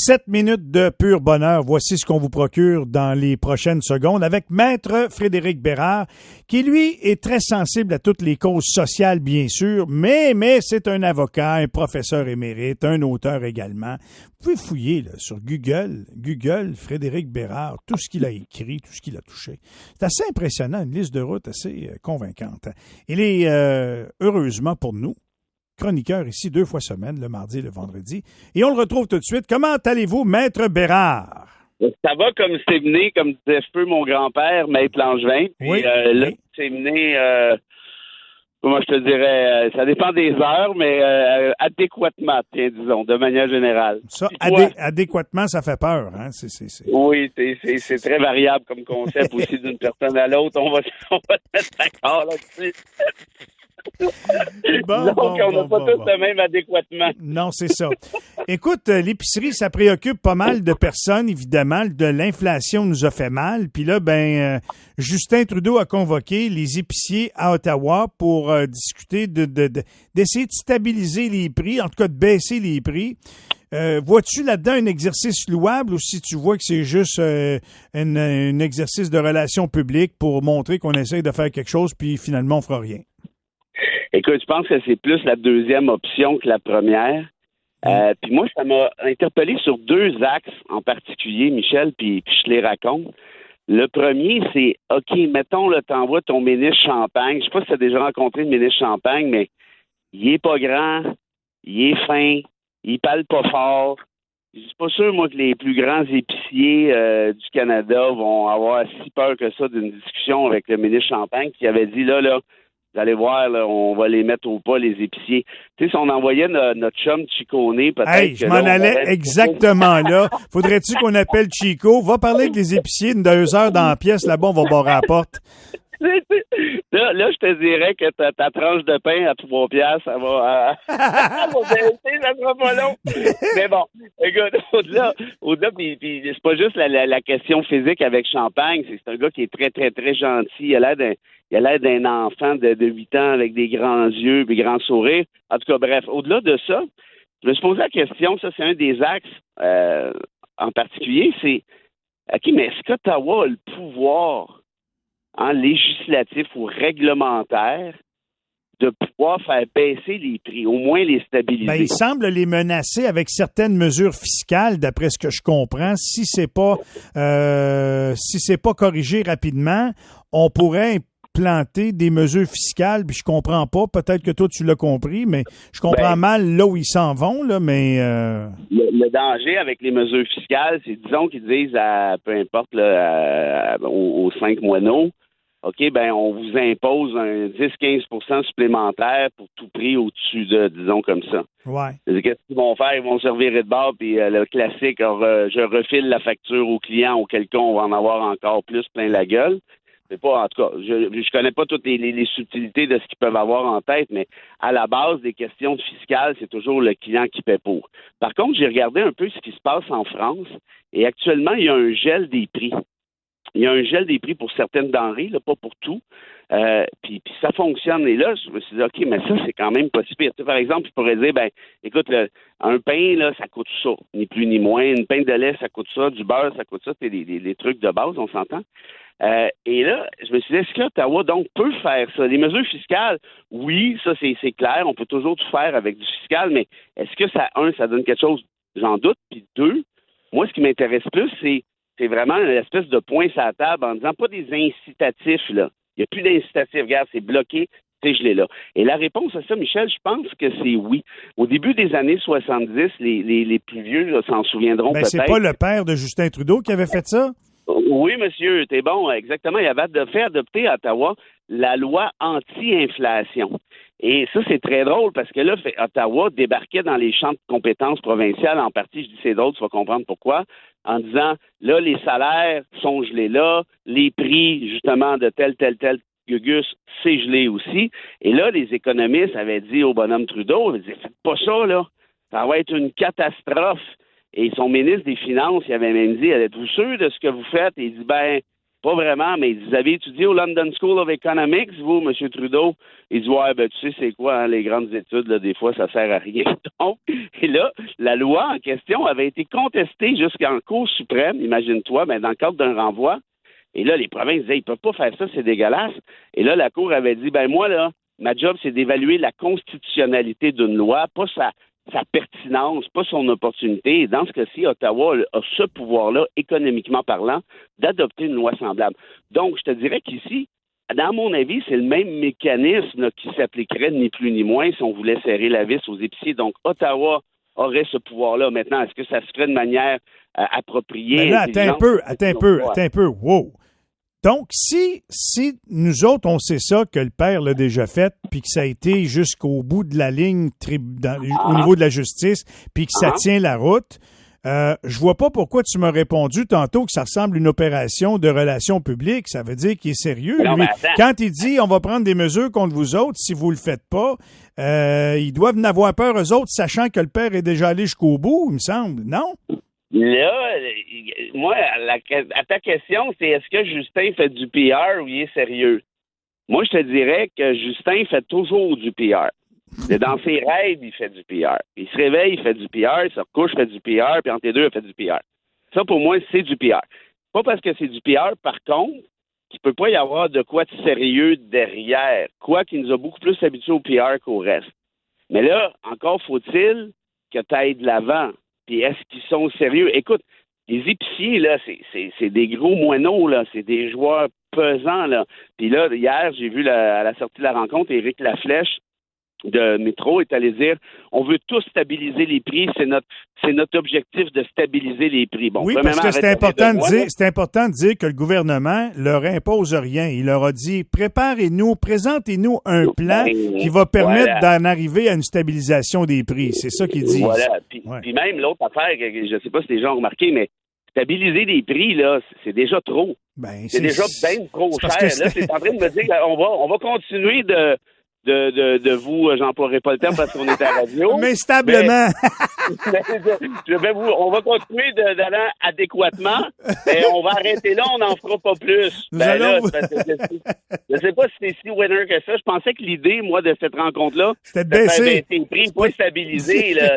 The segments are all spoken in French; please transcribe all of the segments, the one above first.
7 minutes de pur bonheur. Voici ce qu'on vous procure dans les prochaines secondes avec Maître Frédéric Bérard, qui, lui, est très sensible à toutes les causes sociales, bien sûr, mais c'est un avocat, un professeur émérite, un auteur également. Vous pouvez fouiller là, sur Google, Frédéric Bérard, tout ce qu'il a écrit, tout ce qu'il a touché. C'est assez impressionnant, une liste de route assez convaincante. Il est, heureusement pour nous, chroniqueur ici 2 fois semaine, le mardi et le vendredi. Et on le retrouve tout de suite. Comment allez-vous, Maître Bérard? Ça va comme c'est mené, comme disait peu mon grand-père, Maître Langevin. Puis, oui. Là, c'est mené, comment je te dirais, ça dépend des heures, mais adéquatement, disons, de manière générale. Ça, adéquatement, ça fait peur, hein? Oui, c'est très variable comme concept aussi d'une personne à l'autre. On va se mettre d'accord là-dessus. Donc, on n'a pas tous le même adéquatement. Non, c'est ça. Écoute, l'épicerie, ça préoccupe pas mal de personnes, évidemment. De l'inflation nous a fait mal. Puis là, Justin Trudeau a convoqué les épiciers à Ottawa pour discuter d'essayer de stabiliser les prix, en tout cas de baisser les prix. Vois-tu là-dedans un exercice louable ou si tu vois que c'est juste un exercice de relations publiques pour montrer qu'on essaye de faire quelque chose puis finalement on fera rien? Écoute, je pense que c'est plus la deuxième option que la première. Puis moi, ça m'a interpellé sur 2 axes en particulier, Michel, puis je te les raconte. Le premier, c'est, OK, mettons, là, t'envoies ton ministre Champagne. Je sais pas si tu as déjà rencontré le ministre Champagne, mais il est pas grand, il est fin, il parle pas fort. Je suis pas sûr, moi, que les plus grands épiciers du Canada vont avoir si peur que ça d'une discussion avec le ministre Champagne qui avait dit, là, vous allez voir, là, on va les mettre au pas, les épiciers. Tu sais, si on envoyait notre chum Chicone, peut-être. Hey, je m'en allais exactement là. Faudrait-tu qu'on appelle Chico? Va parler avec les épiciers une 2 heures dans la pièce, là-bas, on va barrer la porte. Là, je te dirais que ta tranche de pain à 3 piastres, ça va baisser, ça sera pas long. Mais bon, écoute, au-delà, puis c'est pas juste la question physique avec Champagne, c'est un gars qui est très, très, très gentil. Il a l'air d'un enfant de 8 ans avec des grands yeux, des grands sourires. En tout cas, bref, au-delà de ça, je me suis posé la question, ça c'est un des axes en particulier, c'est OK, mais est-ce qu'Ottawa a le pouvoir législatif ou réglementaire de pouvoir faire baisser les prix, au moins les stabiliser? Il semble les menacer avec certaines mesures fiscales, d'après ce que je comprends. Si c'est pas corrigé rapidement, on pourrait implanter des mesures fiscales, puis je comprends pas, peut-être que toi tu l'as compris, mais je comprends mal là où ils s'en vont, là, mais... Le danger avec les mesures fiscales, c'est, disons qu'ils disent peu importe, aux 5 moineaux, OK, on vous impose un 10-15% supplémentaire pour tout prix au-dessus de, disons comme ça. Ouais. Qu'est-ce qu'ils vont faire? Ils vont se revirer de bord, puis le classique, je refile la facture au client, auquel cas on va en avoir encore plus plein la gueule. C'est pas, en tout cas, je connais pas toutes les subtilités de ce qu'ils peuvent avoir en tête, mais à la base des questions fiscales, c'est toujours le client qui paie pour. Par contre, j'ai regardé un peu ce qui se passe en France, et actuellement, il y a un gel des prix. Il y a un gel des prix pour certaines denrées, là, pas pour tout. Puis ça fonctionne. Et là, je me suis dit, OK, mais ça, c'est quand même pas si pire. Par exemple, je pourrais dire, écoute, un pain, là, ça coûte ça, ni plus ni moins. Une pain de lait, ça coûte ça. Du beurre, ça coûte ça. C'est des trucs de base, on s'entend. Et là, je me suis dit, est-ce que l'Ottawa, donc, peut faire ça? Les mesures fiscales, oui, ça, c'est clair. On peut toujours tout faire avec du fiscal, mais est-ce que ça donne quelque chose? J'en doute. Puis 2, moi, ce qui m'intéresse plus, c'est vraiment une espèce de point sur la table en disant pas des incitatifs, là. Il n'y a plus d'incitatifs. Regarde, c'est bloqué, c'est gelé là. Et la réponse à ça, Michel, je pense que c'est oui. Au début des années 70, les plus vieux là, s'en souviendront peut-être. C'est pas le père de Justin Trudeau qui avait fait ça? Oui, monsieur, t'es bon, exactement. Il avait fait adopter à Ottawa la loi anti-inflation. Et ça, c'est très drôle parce que là, Ottawa débarquait dans les champs de compétences provinciales. En partie, je dis c'est drôle, tu vas comprendre pourquoi, en disant, là, les salaires sont gelés là, les prix, justement, de tel gugus, c'est gelé aussi. Et là, les économistes avaient dit au bonhomme Trudeau, ils disaient, faites pas ça, là. Ça va être une catastrophe. Et son ministre des Finances, il avait même dit, êtes-vous sûr de ce que vous faites? Et il dit, Pas vraiment, mais vous avez étudié au London School of Economics, vous, M. Trudeau? Il dit, ouais, ben, tu sais, c'est quoi, hein, les grandes études, là, des fois, ça sert à rien. Donc, et là, la loi en question avait été contestée jusqu'en Cour suprême, imagine-toi, mais dans le cadre d'un renvoi. Et là, les provinces disaient, ils peuvent pas faire ça, c'est dégueulasse. Et là, la Cour avait dit, ben, moi, là, ma job, c'est d'évaluer la constitutionnalité d'une loi, pas sa pertinence, pas son opportunité. Et dans ce cas-ci, Ottawa a ce pouvoir-là, économiquement parlant, d'adopter une loi semblable. Donc, je te dirais qu'ici, dans mon avis, c'est le même mécanisme là, qui s'appliquerait ni plus ni moins si on voulait serrer la vis aux épiciers. Donc, Ottawa aurait ce pouvoir-là. Maintenant, est-ce que ça se ferait de manière appropriée? Mais là, attends un peu. Wow! Donc, si nous autres, on sait ça, que le père l'a déjà fait, puis que ça a été jusqu'au bout de la ligne au niveau de la justice, puis que ça tient la route, je vois pas pourquoi tu m'as répondu tantôt que ça ressemble à une opération de relations publiques. Ça veut dire qu'il est sérieux. Non, lui. Quand il dit « on va prendre des mesures contre vous autres si vous le faites pas », ils doivent en avoir peur, eux autres, sachant que le père est déjà allé jusqu'au bout, il me semble, non? Là, moi, à ta question, c'est est-ce que Justin fait du PR ou il est sérieux? Moi, je te dirais que Justin fait toujours du PR. C'est dans ses rêves, il fait du PR. Il se réveille, il fait du PR, il se recouche, il fait du PR, puis entre les deux, il fait du PR. Ça, pour moi, c'est du PR. Pas parce que c'est du PR, par contre, qu'il peut pas y avoir de quoi de sérieux derrière. Quoi qu'il nous a beaucoup plus habitués au PR qu'au reste. Mais là, encore faut-il que tu ailles de l'avant. Puis est-ce qu'ils sont sérieux? Écoute, les épiciers, là, c'est des gros moineaux, là. C'est des joueurs pesants, là. Puis là, hier, j'ai vu à la sortie de la rencontre, Éric Laflèche de Métro est allé dire on veut tous stabiliser les prix, c'est notre objectif de stabiliser les prix. Bon, oui, parce que c'est important de dire que le gouvernement leur impose rien. Il leur a dit présentez-nous un plan qui va permettre d'en arriver à une stabilisation des prix. C'est ça qu'ils disent. Voilà. Puis même l'autre affaire, je ne sais pas si les gens ont remarqué, mais stabiliser les prix, là, c'est déjà trop. C'est déjà bien trop cher. Là, c'est en train de me dire qu'on va continuer de vous, j'emploierai pas le terme parce qu'on est à la radio. Mais stablement. On va continuer d'aller adéquatement, mais on va arrêter là, on n'en fera pas plus. Je sais pas si c'est si winner que ça. Je pensais que l'idée, moi, de cette rencontre-là, c'était de baisser les prix, pas stabiliser, là,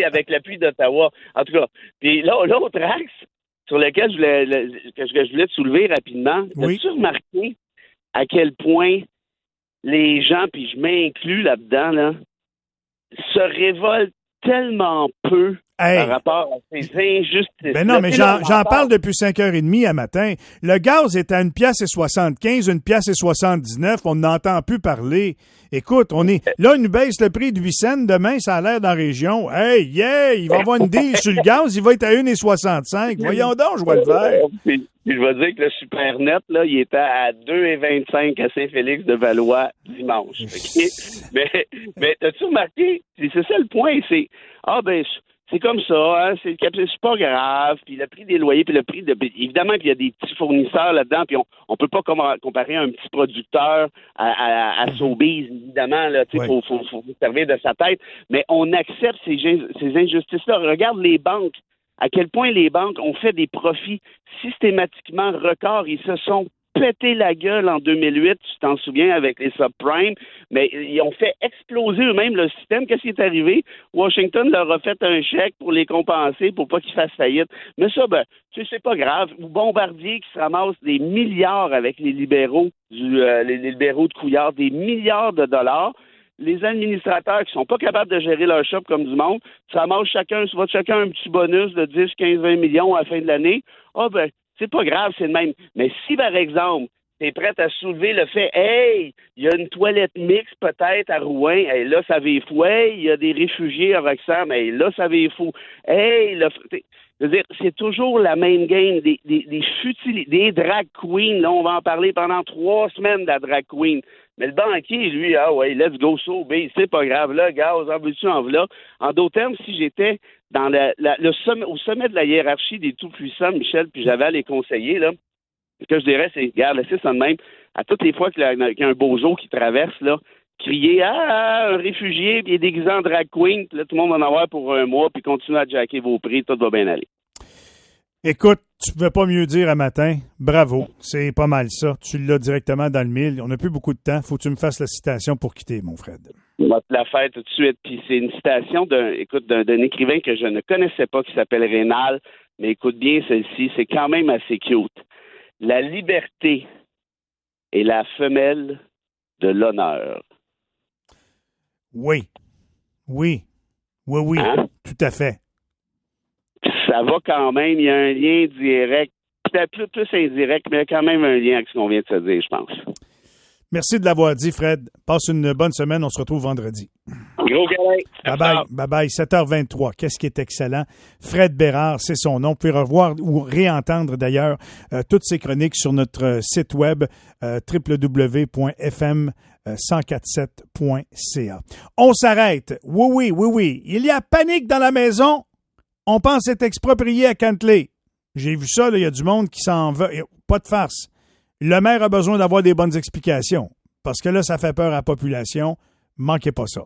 avec l'appui d'Ottawa. En tout cas, puis là, l'autre axe sur lequel je voulais te soulever rapidement, as-tu remarqué à quel point les gens, puis je m'inclus là-dedans, là, se révoltent tellement peu par rapport à ces injustices. Ben non, mais j'en parle depuis 5h30 à matin. Le gaz est à 1,75 $, 1,79 $, on n'entend plus parler. Écoute, là, il nous baisse le prix de 8 cents. Demain, ça a l'air dans la région. Hey, il va y avoir une deal sur le gaz, il va être à 1,65 $. Voyons donc, je vois le vert. Puis je vais dire que le Supernet, là, il était à 2,25 $ à Saint-Félix-de-Valois dimanche. Okay? Mais t'as-tu remarqué? C'est ça le point, c'est comme ça, hein, c'est pas grave, puis le prix des loyers, puis le prix évidemment, puis il y a des petits fournisseurs là-dedans, puis on peut pas comparer un petit producteur à Sobeys, évidemment, là, tu sais, faut servir de sa tête, mais on accepte ces injustices-là. Regarde les banques, à quel point les banques ont fait des profits systématiquement records, ils se sont pété la gueule en 2008, tu t'en souviens, avec les subprimes, mais ils ont fait exploser eux-mêmes le système. Qu'est-ce qui est arrivé? Washington leur a fait un chèque pour les compenser, pour pas qu'ils fassent faillite. Mais ça, c'est pas grave. Ou Bombardier qui se ramasse des milliards avec les libéraux, les libéraux de Couillard, des milliards de dollars. Les administrateurs qui sont pas capables de gérer leur shop comme du monde, ça ramasse chacun un petit bonus de 10, 15, 20 millions à la fin de l'année. C'est pas grave, c'est le même. Mais si, par exemple, tu es prête à soulever le fait, hey, il y a une toilette mixte peut-être à Rouen, hey, là, ça va fou. Hey, il y a des réfugiés à Roxham, hey, là, ça va fou. Hey, je veux dire, c'est toujours la même game, des drag queens. Là, on va en parler pendant 3 semaines de la drag queen. Mais le banquier, lui, let's go so big, c'est pas grave, là, gaz, en veux-tu, en voilà. En d'autres termes, si j'étais dans au sommet de la hiérarchie des tout-puissants, Michel, puis j'avais à les conseiller, là, ce que je dirais, c'est, regarde, laissez ça de même. À toutes les fois qu'il y a un bozo qui traverse, là, crier un réfugié, puis il est déguisé en drag queen, puis là, tout le monde va en avoir pour un mois, puis continuez à jacker vos prix, tout va bien aller. Écoute, tu pouvais pas mieux dire un matin. Bravo. C'est pas mal ça. Tu l'as directement dans le mille. On n'a plus beaucoup de temps. Faut que tu me fasses la citation pour quitter, mon Fred. On va te la faire tout de suite. Puis c'est une citation d'un écrivain que je ne connaissais pas qui s'appelle Rénal. Mais écoute bien celle-ci. C'est quand même assez cute. La liberté est la femelle de l'honneur. Oui. Oui. Oui, oui. Hein? Tout à fait. Ça va quand même. Il y a un lien direct. Peut-être plus indirect, mais il y a quand même un lien avec ce qu'on vient de se dire, je pense. Merci de l'avoir dit, Fred. Passe une bonne semaine. On se retrouve vendredi. Gros câlin. Bye-bye. Bye-bye. 7h23. Qu'est-ce qui est excellent? Fred Bérard, c'est son nom. Vous pouvez revoir ou réentendre d'ailleurs toutes ses chroniques sur notre site web www.fm1047.ca. On s'arrête. Oui, oui, oui, oui. Il y a panique dans la maison. On pense être exproprié à Cantley. J'ai vu ça, là, il y a du monde qui s'en va. Pas de farce. Le maire a besoin d'avoir des bonnes explications. Parce que là, ça fait peur à la population. Manquez pas ça.